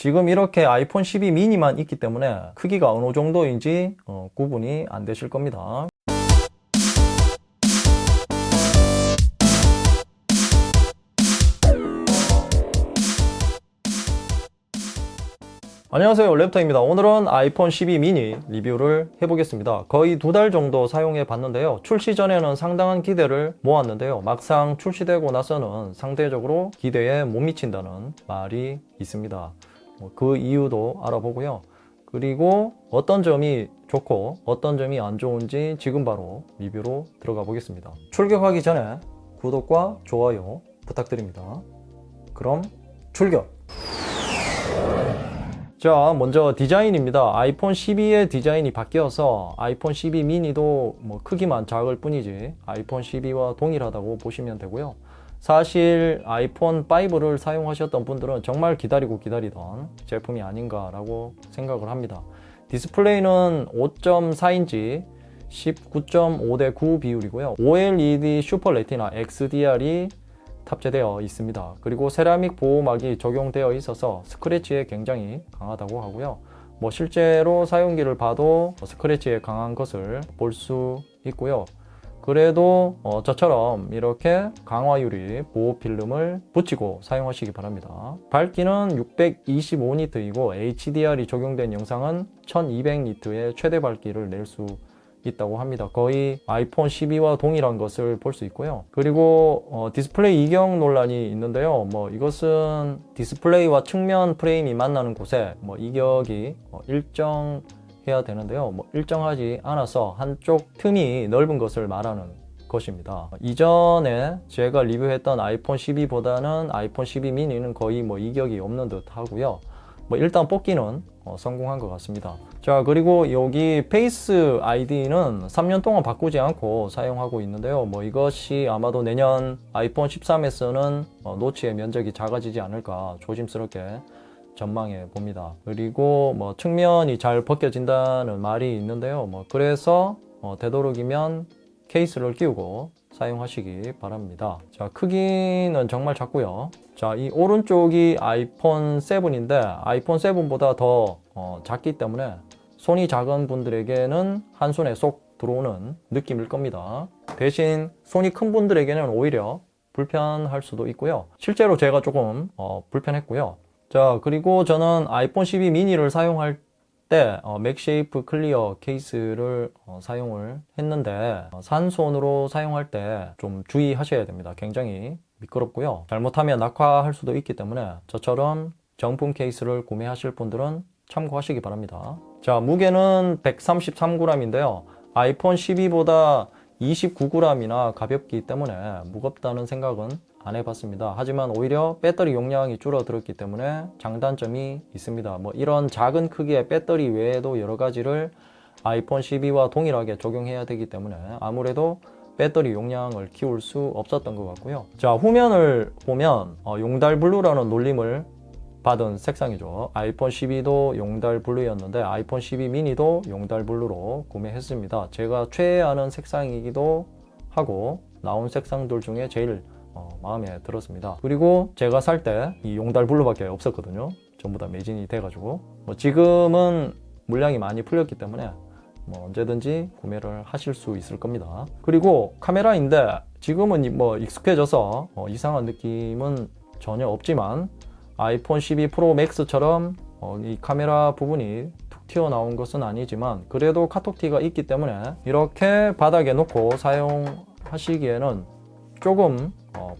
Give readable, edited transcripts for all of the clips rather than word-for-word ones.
지금 이렇게 아이폰 12 미니만 있기 때문에 크기가 어느 정도인지 구분이 안 되실 겁니다. 안녕하세요, 랩터입니다. 오늘은 아이폰 12 미니 리뷰를 해보겠습니다. 거의 2달 정도 사용해 봤는데요. 출시 전에는 상당한 기대를 모았는데요. 막상 출시되고 나서는 상대적으로 기대에 못 미친다는 말이 있습니다. 그 이유도 알아보고요. 그리고 어떤 점이 좋고 어떤 점이 안 좋은지 지금 바로 리뷰로 들어가 보겠습니다. 출격하기 전에 구독과 좋아요 부탁드립니다. 그럼 출격! 자, 먼저 디자인입니다. 아이폰 12의 디자인이 바뀌어서 아이폰 12 미니도 크기만 작을 뿐이지 아이폰 12와 동일하다고 보시면 되고요. 사실 아이폰 5를 사용하셨던 분들은 정말 기다리고 기다리던 제품이 아닌가라고 생각을 합니다. 디스플레이는 5.4인치 19.5:9 비율이고요. OLED 슈퍼 레티나 XDR이 탑재되어 있습니다. 그리고 세라믹 보호막이 적용되어 있어서 스크래치에 굉장히 강하다고 하고요. 실제로 사용기를 봐도 스크래치에 강한 것을 볼 수 있고요. 그래도 저처럼 이렇게 강화 유리 보호 필름을 붙이고 사용하시기 바랍니다. 밝기는 625니트이고 HDR이 적용된 영상은 1200니트의 최대 밝기를 낼 수 있다고 합니다. 거의 아이폰 12와 동일한 것을 볼 수 있고요. 그리고 디스플레이 이경 논란이 있는데요. 이것은 디스플레이와 측면 프레임이 만나는 곳에 이격이 일정해야 되는데요. 일정하지 않아서 한쪽 틈이 넓은 것을 말하는 것입니다. 이전에 제가 리뷰했던 아이폰 12보다는 아이폰 12 미니는 거의 이격이 없는 듯 하고요. 일단 뽑기는 성공한 것 같습니다. 자, 그리고 여기 페이스 아이디는 3년 동안 바꾸지 않고 사용하고 있는데요. 이것이 아마도 내년 아이폰 13에서는 노치의 면적이 작아지지 않을까 조심스럽게 전망해 봅니다. 그리고 측면이 잘 벗겨진다는 말이 있는데요. 그래서 되도록이면 케이스를 끼우고 사용하시기 바랍니다. 자, 크기는 정말 작고요. 자, 이 오른쪽이 아이폰 7인데 아이폰 7보다 더 작기 때문에 손이 작은 분들에게는 한 손에 쏙 들어오는 느낌일 겁니다. 대신 손이 큰 분들에게는 오히려 불편할 수도 있고요. 실제로 제가 조금 불편했고요. 자, 그리고 저는 아이폰 12 미니를 사용할 때 맥쉐이프 클리어 케이스를 사용을 했는데 산손으로 사용할 때 좀 주의하셔야 됩니다. 굉장히 미끄럽고요. 잘못하면 낙하할 수도 있기 때문에 저처럼 정품 케이스를 구매하실 분들은 참고하시기 바랍니다. 자, 무게는 133g인데요. 아이폰 12보다 29g이나 가볍기 때문에 무겁다는 생각은 안 해봤습니다. 하지만 오히려 배터리 용량이 줄어들었기 때문에 장단점이 있습니다. 이런 작은 크기의 배터리 외에도 여러 가지를 아이폰 12와 동일하게 적용해야 되기 때문에 아무래도 배터리 용량을 키울 수 없었던 것 같고요. 자, 후면을 보면 용달 블루라는 놀림을 받은 색상이죠. 아이폰 12도 용달 블루였는데 아이폰 12 미니도 용달 블루로 구매했습니다. 제가 최애하는 색상이기도 하고 나온 색상들 중에 제일 마음에 들었습니다. 그리고 제가 살 때 이 용달 블루밖에 없었거든요. 전부 다 매진이 돼가지고 지금은 물량이 많이 풀렸기 때문에 언제든지 구매를 하실 수 있을 겁니다. 그리고 카메라인데 지금은 익숙해져서 이상한 느낌은 전혀 없지만 아이폰 12 프로 맥스처럼 이 카메라 부분이 툭 튀어나온 것은 아니지만 그래도 카톡티가 있기 때문에 이렇게 바닥에 놓고 사용하시기에는 조금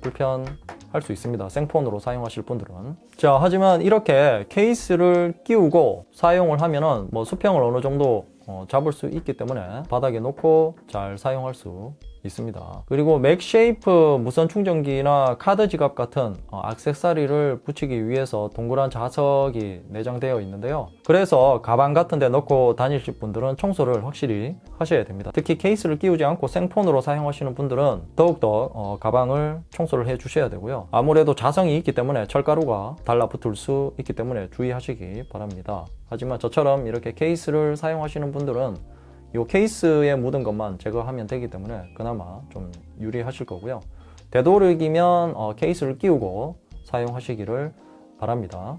불편할 수 있습니다. 생폰으로 사용하실 분들은. 자, 하지만 이렇게 케이스를 끼우고 사용을 하면은 수평을 어느 정도 잡을 수 있기 때문에 바닥에 놓고 잘 사용할 수 있습니다. 그리고 맥쉐이프 무선 충전기나 카드 지갑 같은 액세서리를 붙이기 위해서 동그란 자석이 내장되어 있는데요. 그래서 가방 같은 데 넣고 다니실 분들은 청소를 확실히 하셔야 됩니다. 특히 케이스를 끼우지 않고 생폰으로 사용하시는 분들은 더욱더 가방을 청소를 해 주셔야 되고요. 아무래도 자성이 있기 때문에 철가루가 달라붙을 수 있기 때문에 주의하시기 바랍니다. 하지만 저처럼 이렇게 케이스를 사용하시는 분들은 이 케이스에 묻은 것만 제거하면 되기 때문에 그나마 좀 유리하실 거고요. 되도록이면 케이스를 끼우고 사용하시기를 바랍니다.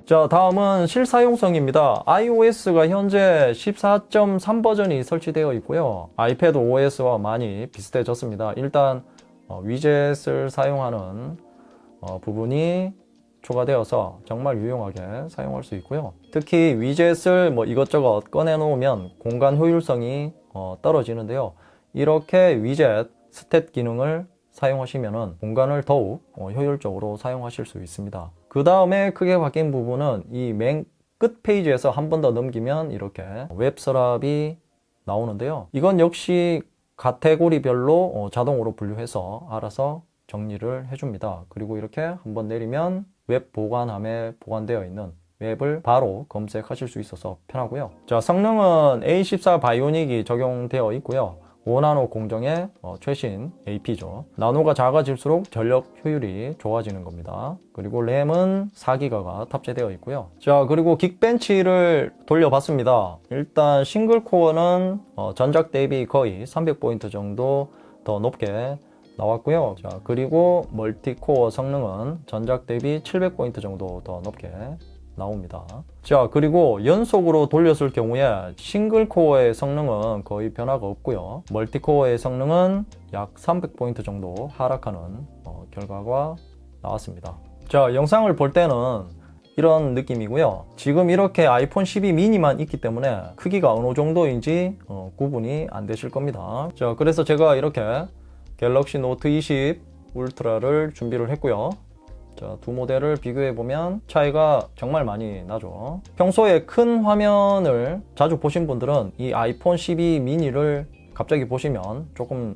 자, 다음은 실사용성입니다. iOS가 현재 14.3 버전이 설치되어 있고요. 아이패드 OS와 많이 비슷해졌습니다. 일단 위젯을 사용하는 부분이 추가되어서 정말 유용하게 사용할 수 있고요. 특히 위젯을 이것저것 꺼내 놓으면 공간 효율성이 떨어지는데요. 이렇게 위젯 스탯 기능을 사용하시면 공간을 더욱 효율적으로 사용하실 수 있습니다. 그 다음에 크게 바뀐 부분은 이 맨 끝 페이지에서 한 번 더 넘기면 이렇게 웹 서랍이 나오는데요. 이건 역시 카테고리별로 자동으로 분류해서 알아서 정리를 해줍니다. 그리고 이렇게 한번 내리면 웹 보관함에 보관되어 있는 웹을 바로 검색하실 수 있어서 편하고요. 자, 성능은 A14 바이오닉이 적용되어 있고요. 5나노 공정의 최신 AP죠. 나노가 작아질수록 전력 효율이 좋아지는 겁니다. 그리고 램은 4기가가 탑재되어 있고요. 자, 그리고 긱벤치를 돌려봤습니다. 일단 싱글 코어는 전작 대비 거의 300포인트 정도 더 높게 나왔고요. 자, 그리고 멀티코어 성능은 전작 대비 700포인트 정도 더 높게 나옵니다. 자, 그리고 연속으로 돌렸을 경우에 싱글 코어의 성능은 거의 변화가 없고요. 멀티코어의 성능은 약 300포인트 정도 하락하는 결과가 나왔습니다. 자, 영상을 볼 때는 이런 느낌이고요. 지금 이렇게 아이폰 12 미니만 있기 때문에 크기가 어느 정도인지 구분이 안 되실 겁니다. 자, 그래서 제가 이렇게 갤럭시 노트 20 울트라를 준비를 했고요. 자, 두 모델을 비교해보면 차이가 정말 많이 나죠. 평소에 큰 화면을 자주 보신 분들은 이 아이폰 12 미니를 갑자기 보시면 조금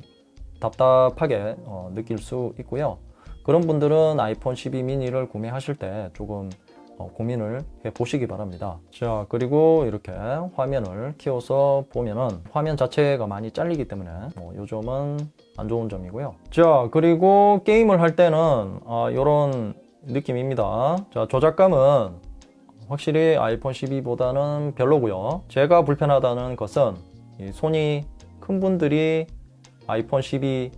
답답하게 느낄 수 있고요. 그런 분들은 아이폰 12 미니를 구매하실 때 조금 고민을 해보시기 바랍니다. 자, 그리고 이렇게 화면을 키워서 보면은 화면 자체가 많이 잘리기 때문에 요 점은 안 좋은 점이고요. 자, 그리고 게임을 할 때는 이런 느낌입니다. 자, 조작감은 확실히 아이폰 12보다는 별로고요. 제가 불편하다는 것은 이 손이 큰 분들이 아이폰 12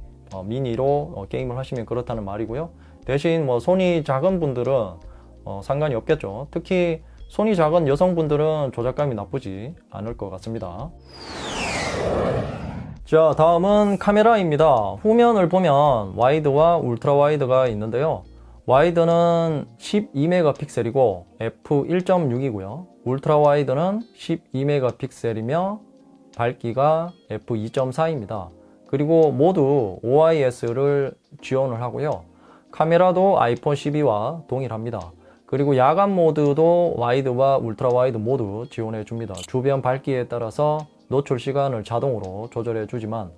미니로 게임을 하시면 그렇다는 말이고요. 대신 손이 작은 분들은 상관이 없겠죠. 특히 손이 작은 여성분들은 조작감이 나쁘지 않을 것 같습니다. 자, 다음은 카메라입니다. 후면을 보면 와이드와 울트라 와이드가 있는데요. 와이드는 12메가픽셀이고 f1.6이고요. 울트라 와이드는 12메가픽셀이며 밝기가 f2.4입니다. 그리고 모두 OIS를 지원을 하고요. 카메라도 아이폰 12와 동일합니다. 그리고 야간 모드도 와이드와 울트라 와이드 모두 지원해 줍니다. 주변 밝기에 따라서 노출 시간을 자동으로 조절해 주지만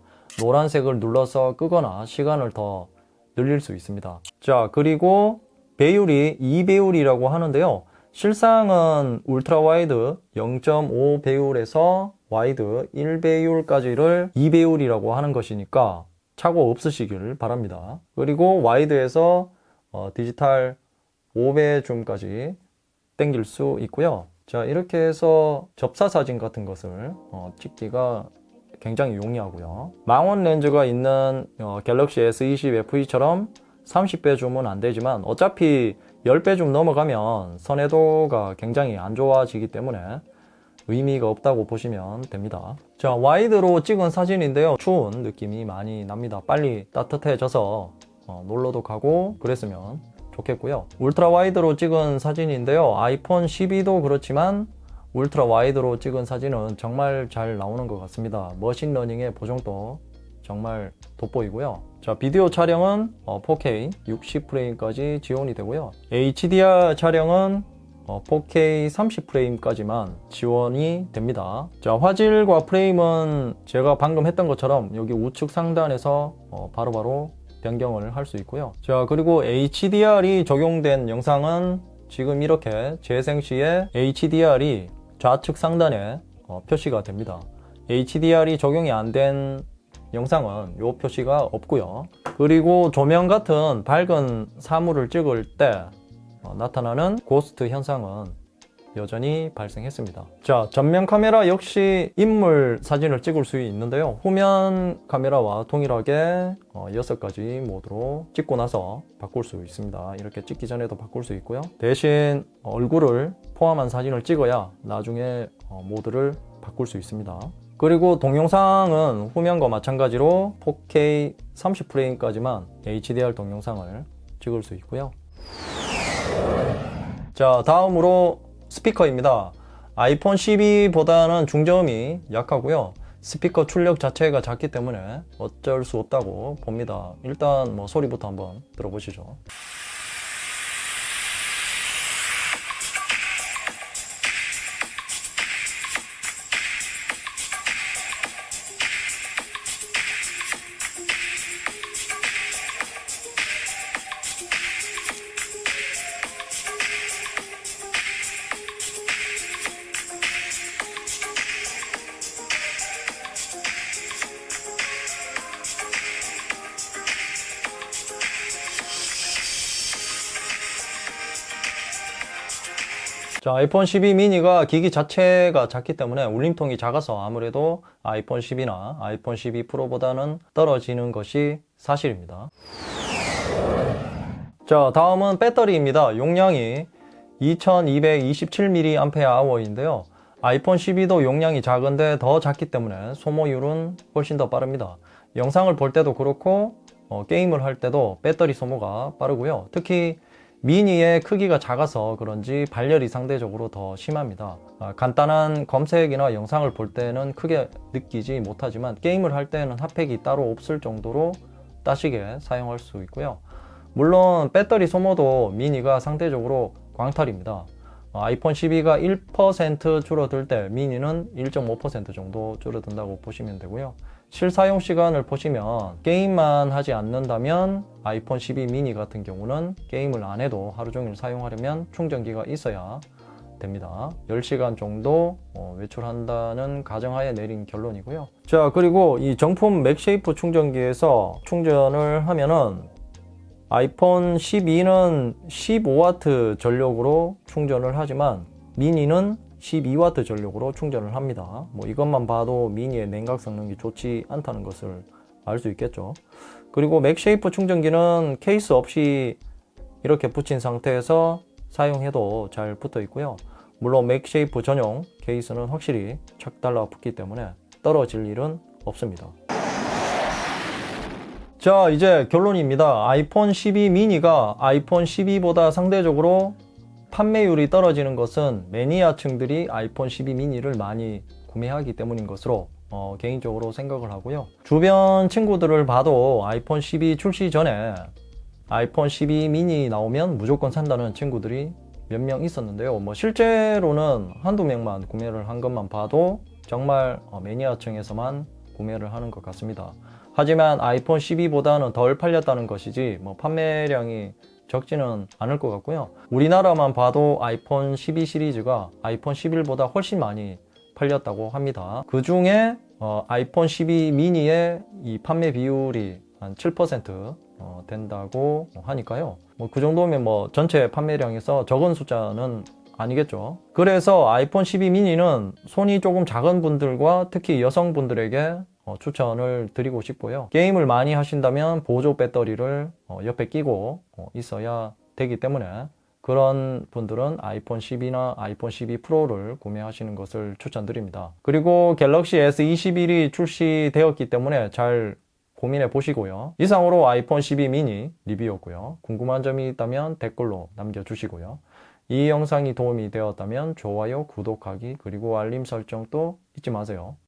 노란색을 눌러서 끄거나 시간을 더 늘릴 수 있습니다. 자, 그리고 배율이 2배율이라고 하는데요. 실상은 울트라 와이드 0.5 배율에서 와이드 1배율까지를 2배율이라고 하는 것이니까 착오 없으시길 바랍니다. 그리고 와이드에서 디지털 5배 줌까지 당길 수 있고요. 자, 이렇게 해서 접사 사진 같은 것을 찍기가 굉장히 용이하고요. 망원 렌즈가 있는 갤럭시 S20 FE처럼 30배 줌은 안 되지만 어차피 10배 줌 넘어가면 선회도가 굉장히 안 좋아지기 때문에 의미가 없다고 보시면 됩니다. 자, 와이드로 찍은 사진인데요. 추운 느낌이 많이 납니다. 빨리 따뜻해져서 놀러도 가고 그랬으면 좋겠고요. 울트라 와이드로 찍은 사진인데요. 아이폰 12도 그렇지만 울트라 와이드로 찍은 사진은 정말 잘 나오는 것 같습니다. 머신러닝의 보정도 정말 돋보이고요. 자, 비디오 촬영은 4K 60프레임까지 지원이 되고요. HDR 촬영은 4K 30프레임까지만 지원이 됩니다. 자, 화질과 프레임은 제가 방금 했던 것처럼 여기 우측 상단에서 바로바로 변경을 할 수 있고요. 자, 그리고 HDR이 적용된 영상은 지금 이렇게 재생 시에 HDR이 좌측 상단에 표시가 됩니다. HDR이 적용이 안 된 영상은 이 표시가 없고요. 그리고 조명 같은 밝은 사물을 찍을 때 나타나는 고스트 현상은 여전히 발생했습니다. 자, 전면 카메라 역시 인물 사진을 찍을 수 있는데요. 후면 카메라와 동일하게 6가지 모드로 찍고 나서 바꿀 수 있습니다. 이렇게 찍기 전에도 바꿀 수 있고요. 대신 얼굴을 포함한 사진을 찍어야 나중에 모드를 바꿀 수 있습니다. 그리고 동영상은 후면과 마찬가지로 4K 30프레임까지만 HDR 동영상을 찍을 수 있고요. 자, 다음으로 스피커입니다. 아이폰 12보다는 중저음이 약하고요. 스피커 출력 자체가 작기 때문에 어쩔 수 없다고 봅니다. 일단 소리부터 한번 들어보시죠. 자, 아이폰 12 미니가 기기 자체가 작기 때문에 울림통이 작아서 아무래도 아이폰 10이나 아이폰 12 프로보다는 떨어지는 것이 사실입니다. 자, 다음은 배터리입니다. 용량이 2227mAh인데요. 아이폰 12도 용량이 작은데 더 작기 때문에 소모율은 훨씬 더 빠릅니다. 영상을 볼 때도 그렇고 게임을 할 때도 배터리 소모가 빠르고요. 특히 미니의 크기가 작아서 그런지 발열이 상대적으로 더 심합니다. 간단한 검색이나 영상을 볼 때는 크게 느끼지 못하지만 게임을 할 때는 핫팩이 따로 없을 정도로 따시게 사용할 수 있고요. 물론 배터리 소모도 미니가 상대적으로 광탈입니다. 아이폰 12가 1% 줄어들 때 미니는 1.5% 정도 줄어든다고 보시면 되고요. 실사용 시간을 보시면 게임만 하지 않는다면 아이폰 12 미니 같은 경우는 게임을 안 해도 하루 종일 사용하려면 충전기가 있어야 됩니다. 10시간 정도 외출한다는 가정하에 내린 결론이고요. 자, 그리고 이 정품 맥쉐이프 충전기에서 충전을 하면은 아이폰 12는 15W 전력으로 충전을 하지만 미니는 12W 전력으로 충전을 합니다. 이것만 봐도 미니의 냉각 성능이 좋지 않다는 것을 알 수 있겠죠. 그리고 맥쉐이프 충전기는 케이스 없이 이렇게 붙인 상태에서 사용해도 잘 붙어 있고요. 물론 맥쉐이프 전용 케이스는 확실히 착 달라붙기 때문에 떨어질 일은 없습니다. 자, 이제 결론입니다. 아이폰 12 미니가 아이폰 12보다 상대적으로 판매율이 떨어지는 것은 매니아층들이 아이폰 12 미니를 많이 구매하기 때문인 것으로 개인적으로 생각을 하고요. 주변 친구들을 봐도 아이폰 12 출시 전에 아이폰 12 미니 나오면 무조건 산다는 친구들이 몇 명 있었는데요. 실제로는 한두 명만 구매를 한 것만 봐도 정말 매니아층에서만 구매를 하는 것 같습니다. 하지만 아이폰 12보다는 덜 팔렸다는 것이지 판매량이 적지는 않을 것 같고요. 우리나라만 봐도 아이폰 12 시리즈가 아이폰 11보다 훨씬 많이 팔렸다고 합니다. 그 중에 아이폰 12 미니의 이 판매 비율이 한 7% 된다고 하니까요. 그 정도면 전체 판매량에서 적은 숫자는 아니겠죠. 그래서 아이폰 12 미니는 손이 조금 작은 분들과 특히 여성분들에게 추천을 드리고 싶고요. 게임을 많이 하신다면 보조 배터리를 옆에 끼고 있어야 되기 때문에 그런 분들은 아이폰 12나 아이폰 12 프로를 구매하시는 것을 추천드립니다. 그리고 갤럭시 S21이 출시되었기 때문에 잘 고민해 보시고요. 이상으로 아이폰 12 미니 리뷰였고요. 궁금한 점이 있다면 댓글로 남겨주시고요. 이 영상이 도움이 되었다면 좋아요, 구독하기, 그리고 알림 설정도 잊지 마세요.